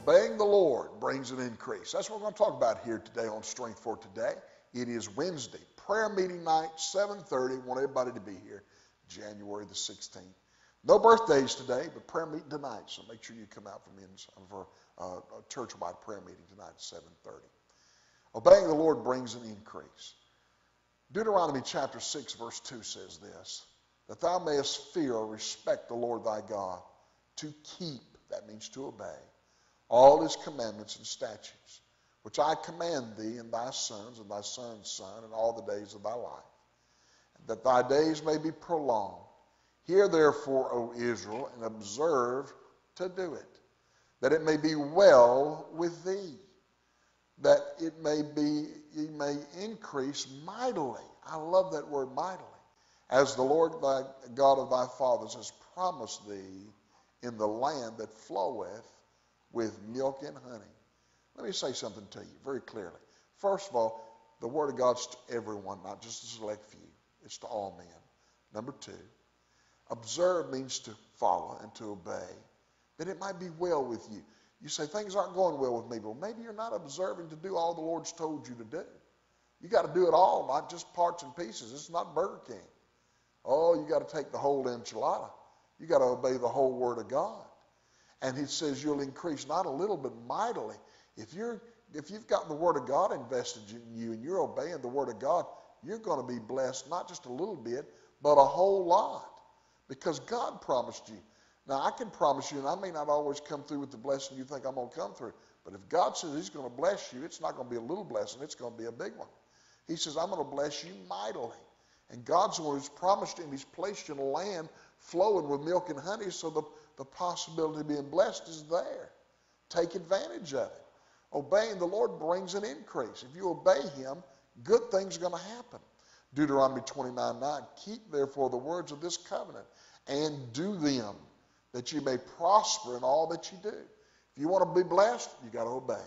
Obeying the Lord brings an increase. That's what we're going to talk about here today on Strength for Today. It is Wednesday, prayer meeting night, 7:30. Want everybody to be here, January the 16th. No birthdays today, but prayer meeting tonight, so make sure you come out for a church-wide prayer meeting tonight at 7:30. Obeying the Lord brings an increase. Deuteronomy chapter 6, verse 2 says this, that thou mayest fear or respect the Lord thy God, to keep, that means to obey, all his commandments and statutes, which I command thee and thy sons and thy son's son and all the days of thy life, and that thy days may be prolonged. Hear therefore, O Israel, and observe to do it, that it may be well with thee, that ye may increase mightily. I love that word mightily. As the Lord thy God of thy fathers has promised thee in the land that floweth with milk and honey. Let me say something to you very clearly. First of all, the word of God's to everyone, not just a select few. It's to all men. Number two, observe means to follow and to obey, that it might be well with you. You say, things aren't going well with me. Well, maybe you're not observing to do all the Lord's told you to do. You got to do it all, not just parts and pieces. It's not Burger King. Oh, you got to take the whole enchilada. You got to obey the whole Word of God. And he says you'll increase not a little, but mightily. If you've got the Word of God invested in you and you're obeying the Word of God, you're going to be blessed not just a little bit, but a whole lot. Because God promised you. Now, I can promise you, and I may not always come through with the blessing you think I'm going to come through, but if God says he's going to bless you, it's not going to be a little blessing, it's going to be a big one. He says, I'm going to bless you mightily. And God's the one who's promised you, and he's placed you in a land flowing with milk and honey, so the possibility of being blessed is there. Take advantage of it. Obeying the Lord brings an increase. If you obey him, good things are going to happen. Deuteronomy 29:9, keep therefore the words of this covenant and do them, that you may prosper in all that you do. If you want to be blessed, you got to obey.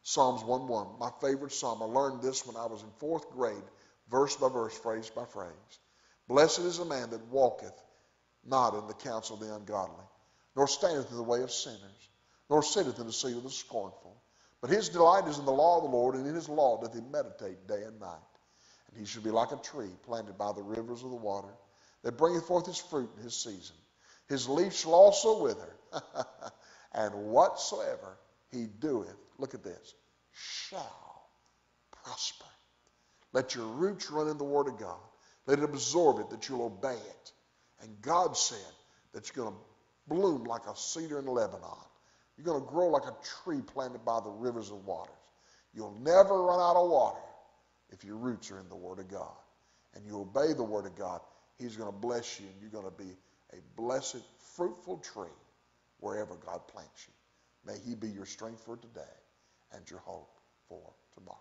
Psalms 1:1, my favorite psalm. I learned this when I was in 4th grade, verse by verse, phrase by phrase. Blessed is the man that walketh not in the counsel of the ungodly, nor standeth in the way of sinners, nor sitteth in the seat of the scornful. But his delight is in the law of the Lord, and in his law doth he meditate day and night. And he shall be like a tree planted by the rivers of the water, that bringeth forth his fruit in his season. His leaf shall also wither, and whatsoever he doeth, look at this, shall prosper. Let your roots run in the Word of God. Let it absorb it, that you'll obey it. And God said that you're going to bloom like a cedar in Lebanon. You're going to grow like a tree planted by the rivers of waters. You'll never run out of water if your roots are in the Word of God. And you obey the Word of God, he's going to bless you, and you're going to be a blessed, fruitful tree wherever God plants you. May he be your strength for today and your hope for tomorrow.